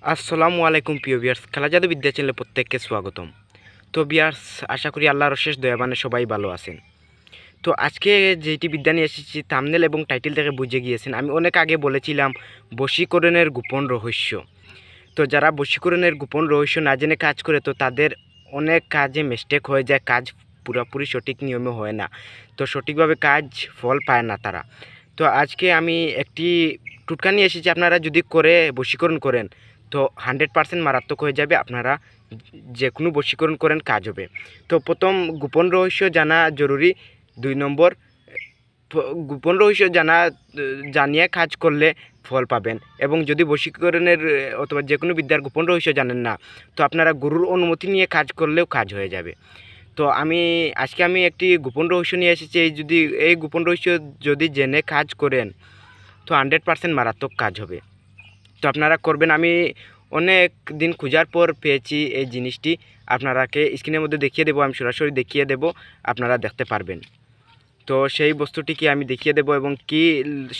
আসসালামু আলাইকুম প্রিয় ভিউয়ার্স, খেলা জাদু বিদ্যা চ্যানেলে প্রত্যেককে স্বাগতম। তো ভিউয়ার্স, আশা করি আল্লাহর অশেষ দয়াবানে সবাই ভালো আছেন। তো আজকে যেটি বিদ্যা নিয়ে এসেছি থাম্বনেল এবং টাইটেল থেকে বুঝে গিয়েছেন, আমি অনেক আগে বলেছিলাম বশীকরণের গোপন রহস্য। তো যারা বশীকরণের গোপন রহস্য না জেনে কাজ করে, তো তাদের অনেক কাজে মিস্টেক হয়ে যায়, কাজ পুরোপুরি সঠিক নিয়মে হয় না, তো সঠিকভাবে কাজ ফল পায় না তারা। তো আজকে আমি একটি টুটকা নিয়ে এসেছি, আপনারা যদি করে বশীকরণ করেন তো 100% মারাত্মক হয়ে যাবে। আপনারা যে কোনো বশীকরণ করেন কাজ হবে। তো প্রথম গোপন রহস্য জানা জরুরি। 2 নম্বর, গোপন রহস্য জানিয়ে কাজ করলে ফল পাবেন। এবং যদি বশীকরণের অথবা যে কোনো বিদ্যার গোপন রহস্য জানেন না, তো আপনারা গুরুর অনুমতি নিয়ে কাজ করলেও কাজ হয়ে যাবে। তো আজকে আমি একটি গোপন রহস্য নিয়ে এসেছি। এই গোপন রহস্য যদি জেনে কাজ করেন তো 100% মারাত্মক কাজ হবে। তো আপনারা করবেন। আমি অনেক দিন খোঁজার পর পেয়েছি এই জিনিসটি। আপনারাকে স্ক্রিনের মধ্যে দেখিয়ে দেবো, আমি সরাসরি দেখিয়ে দেব, আপনারা দেখতে পারবেন। তো সেই বস্তুটিকে আমি দেখিয়ে দেব এবং কি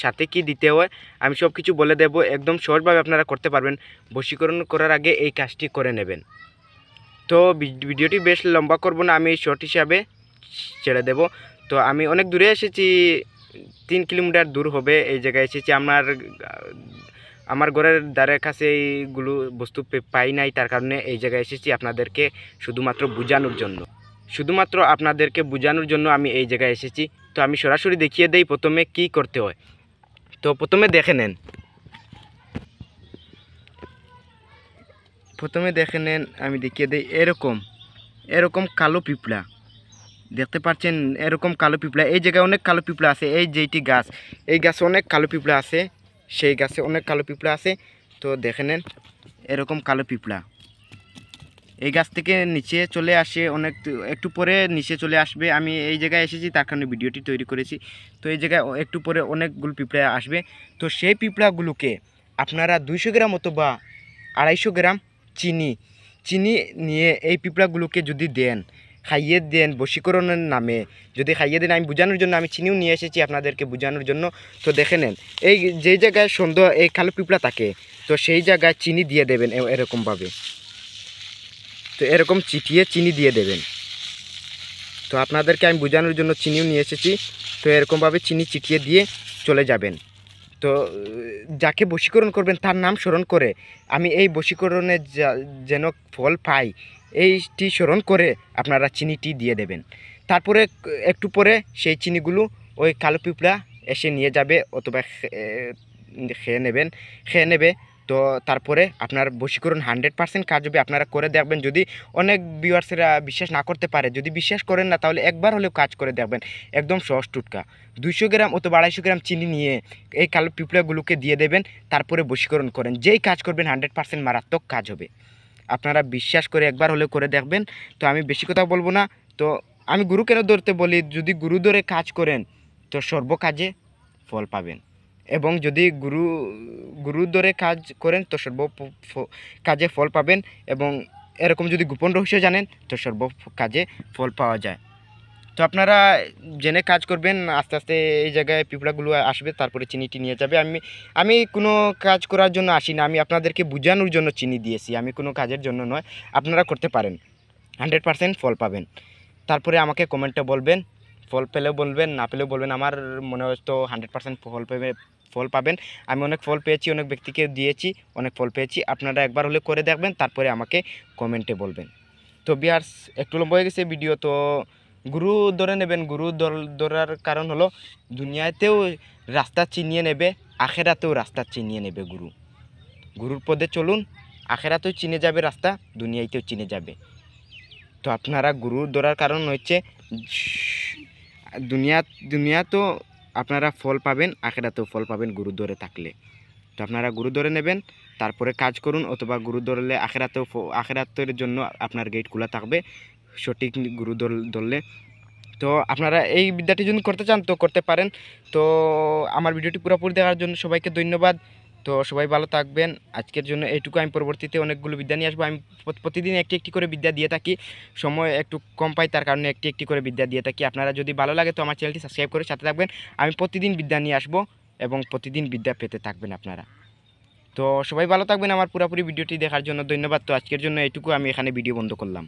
সাথে কি দিতে হয় আমি সব কিছু বলে দেব। একদম সহজভাবে আপনারা করতে পারবেন। বশীকরণ করার আগে এই কাজটি করে নেবেন। তো ভিডিওটি বেশ লম্বা করব না, আমি শর্ট হিসাবে ছেড়ে দেব। তো আমি অনেক দূরে এসেছি, 3 কিলোমিটার দূর হবে এই জায়গায় এসেছি। আমার ঘরের ধারের কাছে এইগুলো বস্তু পাই নাই, তার কারণে এই জায়গায় এসেছি আপনাদেরকে শুধুমাত্র আপনাদেরকে বোঝানোর জন্য আমি এই জায়গায় এসেছি। তো আমি সরাসরি দেখিয়ে দেই প্রথমে কি করতে হয়। তো প্রথমে দেখে নেন, আমি দেখিয়ে দেই। এরকম কালো পিঁপড়া দেখতে পাচ্ছেন, এরকম কালো পিঁপড়া এই জায়গায় অনেক কালো পিঁপড়া আছে। এই যেটি গাছ, এই গাছে অনেক কালো পিঁপড়া আছে, সেই গাছে অনেক কালো পিঁপড়া আছে। তো দেখে নেন, এরকম কালো পিঁপড়া এই গাছ থেকে নিচে চলে আসে, একটু পরে নিচে চলে আসবে। আমি এই জায়গায় এসেছি, তার কারণে ভিডিওটি তৈরি করেছি। তো এই জায়গায় একটু পরে অনেকগুলো পিঁপড়া আসবে। তো সেই পিঁপড়াগুলোকে আপনারা 200 গ্রাম অথবা 250 গ্রাম চিনি চিনি নিয়ে এই পিঁপড়াগুলোকে যদি খাইয়ে দেন বশীকরণের নামে, যদি খাইয়ে দেন, আমি বোঝানোর জন্য আমি চিনিও নিয়ে এসেছি আপনাদেরকে বোঝানোর জন্য। তো দেখে নেন, এই যেই জায়গায় সন্দেহ এই কালো পিঁপড়া থাকে, তো সেই জায়গায় চিনি দিয়ে দেবেন এরকমভাবে। তো এরকম চিটিয়ে চিনি দিয়ে দেবেন। তো আপনাদেরকে আমি বোঝানোর জন্য চিনিও নিয়ে এসেছি। তো এরকমভাবে চিনি চিটিয়ে দিয়ে চলে যাবেন। তো যাকে বশীকরণ করবেন তার নাম স্মরণ করে, আমি এই বশীকরণে যেন ফল পাই এইটি স্মরণ করে আপনারা চিনিটি দিয়ে দেবেন। তারপরে একটু পরে সেই চিনিগুলো ওই কালো পিঁপড়া এসে নিয়ে যাবে অথবা খেয়ে নেবে। তো তারপরে আপনার বশীকরণ 100% কাজ হবে। আপনারা করে দেখবেন। যদি অনেক ভিউয়ার্সেরা বিশ্বাস না করতে পারে, যদি বিশ্বাস করেন না, তাহলে একবার হলেও কাজ করে দেখবেন। একদম সহজ টুটকা। 200 গ্রাম অথবা 250 গ্রাম চিনি নিয়ে এই কালো পিঁপড়াগুলোকে দিয়ে দেবেন, তারপরে বশীকরণ করেন। যেই কাজ করবেন 100% মারাত্মক কাজ হবে। আপনারা বিশ্বাস করে একবার হলেও করে দেখবেন। তো আমি বেশি কথা বলবো না। তো আমি গুরু কেন ধরতে বলি, যদি গুরু ধরে কাজ করেন তো সর্বকাজে ফল পাবেন। এবং যদি গুরু ধরে কাজ করেন তো কাজে ফল পাবেন। এবং এরকম যদি গোপন রহস্য জানেন তো কাজে ফল পাওয়া যায়। তো আপনারা জেনে কাজ করবেন। আস্তে আস্তে এই জায়গায় পিঁপড়াগুলো আসবে, তারপরে চিনিটি নিয়ে যাবে। আমি কোনো কাজ করার জন্য আসি না, আমি আপনাদেরকে বোঝানোর জন্য চিনি দিয়েছি, আমি কোনো কাজের জন্য নয়। আপনারা করতে পারেন, 100% ফল পাবেন। তারপরে আমাকে কমেন্টে বলবেন, ফল পেলেও বলবেন, না পেলেও বলবেন। আমার মনে হয় তো 100% ফল পাবেন। আমি অনেক ফল পেয়েছি, অনেক ব্যক্তিকে দিয়েছি, অনেক ফল পেয়েছি। আপনারা একবার হলে করে দেখবেন, তারপরে আমাকে কমেন্টে বলবেন। তো ভিউয়ার্স, একটু লম্বা হয়ে গেছে ভিডিও। তো গুরু ধরে নেবেন। ধরার কারণ হলো দুনিয়াতেও রাস্তা চিনিয়ে নেবে, আখেরাতেও রাস্তা চিনিয়ে নেবে। গুরুর পদে চলুন, আখেরাতেও চিনে যাবে রাস্তা, দুনিয়াতেও চিনে যাবে। তো আপনারা গুরু ধরার কারণ হচ্ছে দুনিয়া তো আপনারা ফল পাবেন, আখেরাতেও ফল পাবেন গুরু ধরে থাকলে। তো আপনারা গুরু ধরে নেবেন, তারপরে কাজ করুন। অথবা গুরু ধরলে আখেরাতের জন্য আপনার গেট খোলা থাকবে, সঠিক গুরু ধরলে। তো আপনারা এই বিদ্যাটি যদি করতে চান তো করতে পারেন। তো আমার ভিডিওটি পুরোপুরি দেখার জন্য সবাইকে ধন্যবাদ। তো সবাই ভালো থাকবেন। আজকের জন্য এইটুকু। আমি পরবর্তীতে অনেকগুলো বিদ্যা নিয়ে আসবো। আমি প্রতিদিন একটি একটি করে বিদ্যা দিয়ে থাকি, সময় একটু কম পাই, তার কারণে একটি একটি করে বিদ্যা দিয়ে থাকি। আপনারা যদি ভালো লাগে তো আমার চ্যানেলটি সাবস্ক্রাইব করে সাথে থাকবেন। আমি প্রতিদিন বিদ্যা নিয়ে আসবো এবং প্রতিদিন বিদ্যা পেতে থাকবেন আপনারা। তো সবাই ভালো থাকবেন, আমার পুরোপুরি ভিডিওটি দেখার জন্য ধন্যবাদ। তো আজকের জন্য এইটুকু, আমি এখানে ভিডিও বন্ধ করলাম।